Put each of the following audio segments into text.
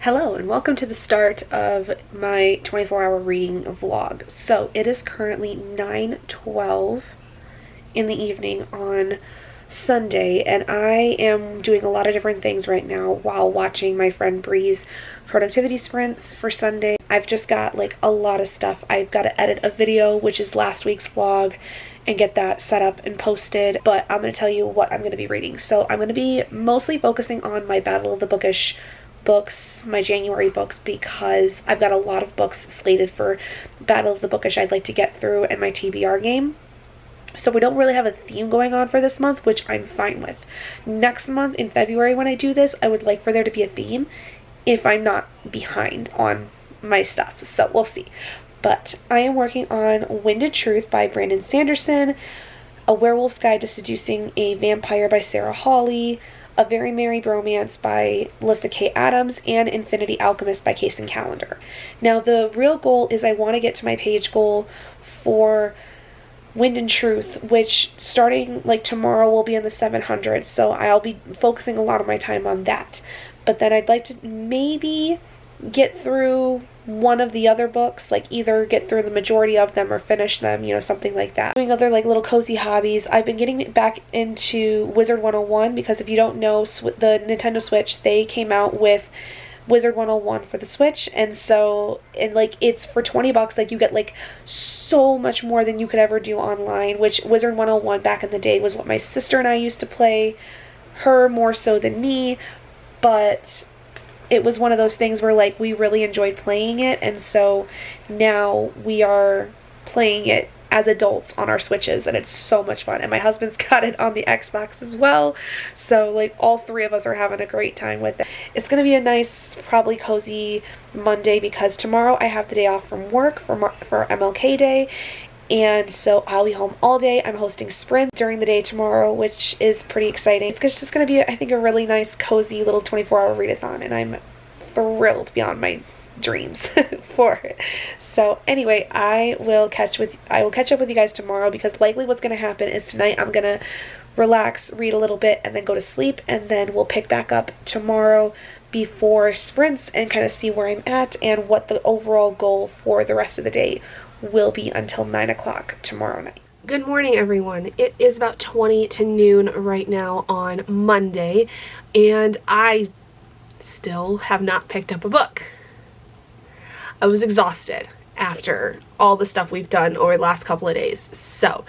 Hello and welcome to the start of my 24-hour reading vlog. So it is currently 9:12 in the evening on Sunday, and I am doing a lot of different things right now while watching my friend Bree's productivity sprints for Sunday. I've just got like a lot of stuff. I've got to edit a video, which is last week's vlog, and get that set up and posted, but I'm going to tell you what I'm going to be reading. So I'm going to be mostly focusing on my Battle of the Bookish books, my January books, because I've got a lot of books slated for Battle of the Bookish I'd like to get through and my TBR game. So we don't really have a theme going on for this month, which I'm fine with. Next month in February when I do this, I would like for there to be a theme if I'm not behind on my stuff. So we'll see. But I am working on Wind and Truth by Brandon Sanderson, A Werewolf's Guide to Seducing a Vampire by Sarah Hawley, A Very Merry Bromance by Melissa K. Adams, and Infinity Alchemist by Kaysen Callender. Now, the real goal is I want to get to my page goal for Wind and Truth, which starting like tomorrow will be in the 700s, so I'll be focusing a lot of my time on that. But then I'd like to maybe get through one of the other books, like either get through the majority of them or finish them, you know, something like that. Doing other like little cozy hobbies. I've been getting back into Wizard 101 because if you don't know, the Nintendo Switch, they came out with Wizard 101 for the Switch, and so, and like it's for 20 bucks, like you get like so much more than you could ever do online, which Wizard 101 back in the day was what my sister and I used to play, her more so than me, but it was one of those things where like we really enjoyed playing it, and so now we are playing it as adults on our Switches, and it's so much fun. And my husband's got it on the Xbox as well, so like all three of us are having a great time with it. It's gonna be a nice, probably cozy Monday because tomorrow I have the day off from work for MLK Day, and so I'll be home all day. I'm hosting Sprint during the day tomorrow, which is pretty exciting. It's just going to be, I think, a really nice, cozy little 24-hour readathon, and I'm thrilled beyond my dreams for it. So anyway, I will catch up with you guys tomorrow, because likely what's going to happen is tonight I'm going to relax, read a little bit, and then go to sleep, and then we'll pick back up tomorrow before sprints and kind of see where I'm at and what the overall goal for the rest of the day will be until 9 o'clock tomorrow night. Good morning, everyone. It is about 20 to noon right now on Monday, and I still have not picked up a book. I was exhausted after all the stuff we've done over the last couple of days, so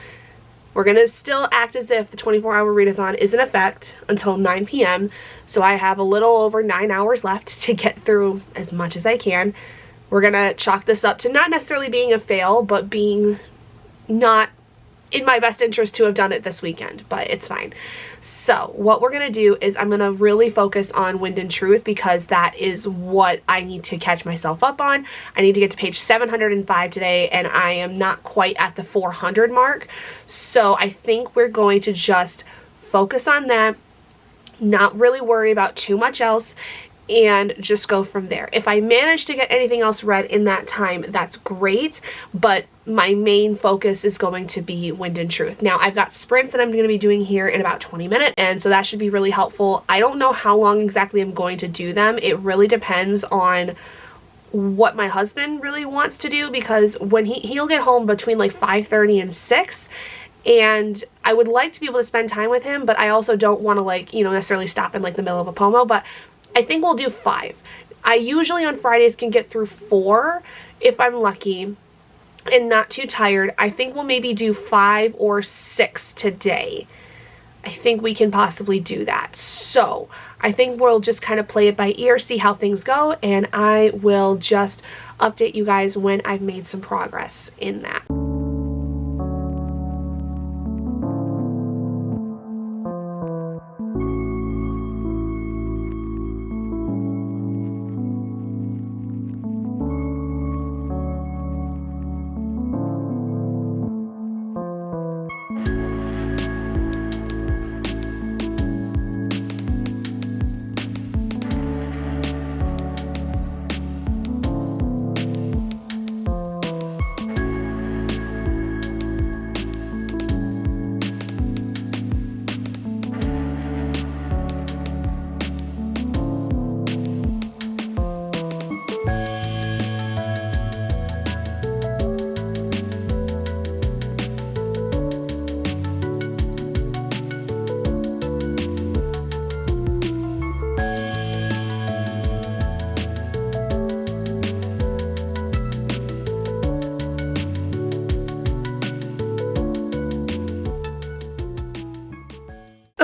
we're going to still act as if the 24-hour readathon is in effect until 9 p.m., so I have a little over 9 hours left to get through as much as I can. We're going to chalk this up to not necessarily being a fail, but being not in my best interest to have done it this weekend, but it's fine. So what we're going to do is I'm going to really focus on Wind and Truth, because that is what I need to catch myself up on. I need to get to page 705 today, and I am not quite at the 400 mark. So I think we're going to just focus on that, not really worry about too much else, and just go from there. If I manage to get anything else read in that time, that's great, but my main focus is going to be Wind and Truth. Now, I've got sprints that I'm going to be doing here in about 20 minutes, and so that should be really helpful. I don't know how long exactly I'm going to do them. It really depends on what my husband really wants to do, because when he'll get home between like 5:30 and 6, and I would like to be able to spend time with him, but I also don't want to, like, you know, necessarily stop in like the middle of a pomo, but I think we'll do 5. I usually on Fridays can get through 4 if I'm lucky and not too tired. I think we'll maybe do 5 or 6 today. I think we can possibly do that. So I think we'll just kind of play it by ear, see how things go, and I will just update you guys when I've made some progress in that.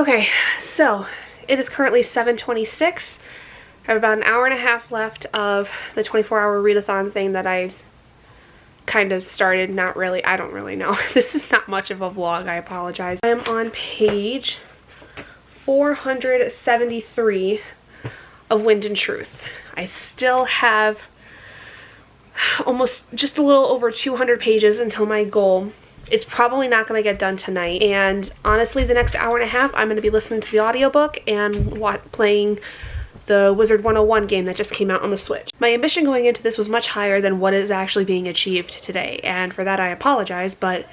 Okay, so it is currently 7:26. I have about an hour and a half left of the 24-hour readathon thing that I kind of started. Not really, I don't really know. This is not much of a vlog, I apologize. I am on page 473 of Wind and Truth. I still have almost just a little over 200 pages until my goal. It's probably not going to get done tonight, and honestly the next hour and a half I'm going to be listening to the audiobook and playing the Wizard 101 game that just came out on the Switch. My ambition going into this was much higher than what is actually being achieved today, and for that I apologize, but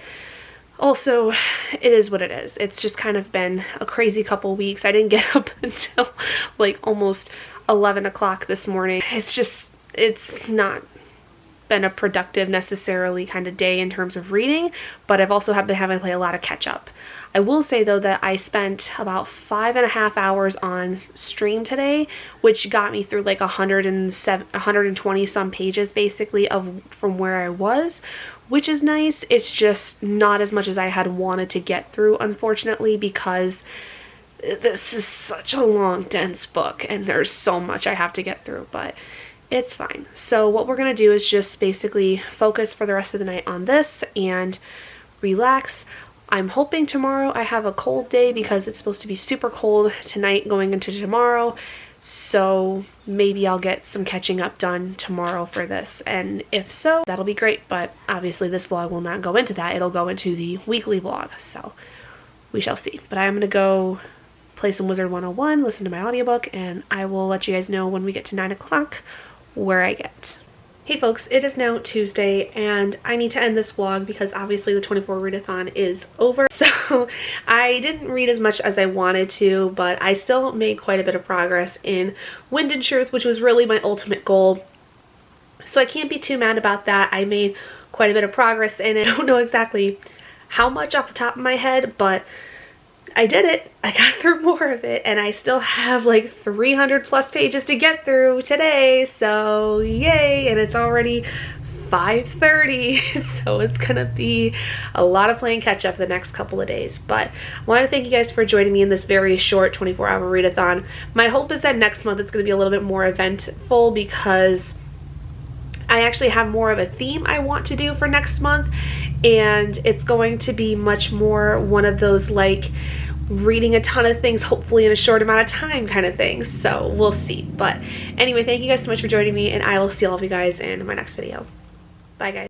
also it is what it is. It's just kind of been a crazy couple weeks. I didn't get up until like almost 11 o'clock this morning. It's not been a productive necessarily kind of day in terms of reading, but I've also been having to play a lot of catch up. I will say though that I spent about 5.5 hours on stream today, which got me through like 120 some pages basically from where I was, which is nice. It's just not as much as I had wanted to get through, unfortunately, because this is such a long, dense book and there's so much I have to get through, but it's fine. So what we're going to do is just basically focus for the rest of the night on this and relax. I'm hoping tomorrow I have a cold day because it's supposed to be super cold tonight going into tomorrow. So maybe I'll get some catching up done tomorrow for this. And if so, that'll be great. But obviously this vlog will not go into that. It'll go into the weekly vlog. So we shall see. But I'm going to go play some Wizard 101, listen to my audiobook, and I will let you guys know when we get to 9 o'clock where I get. Hey folks, it is now Tuesday and I need to end this vlog because obviously the 24 readathon is over. So I didn't read as much as I wanted to, but I still made quite a bit of progress in Wind and Truth, which was really my ultimate goal. So I can't be too mad about that. I made quite a bit of progress in it. I don't know exactly how much off the top of my head, but I did it. I got through more of it, and I still have like 300 plus pages to get through today, so yay. And it's already 5:30, so it's gonna be a lot of playing catch up the next couple of days. But I want to thank you guys for joining me in this very short 24-hour readathon. My hope is that next month it's going to be a little bit more eventful because I actually have more of a theme I want to do for next month, and it's going to be much more one of those like reading a ton of things hopefully in a short amount of time kind of things. So we'll see. But anyway, thank you guys so much for joining me, and I will see all of you guys in my next video. Bye guys.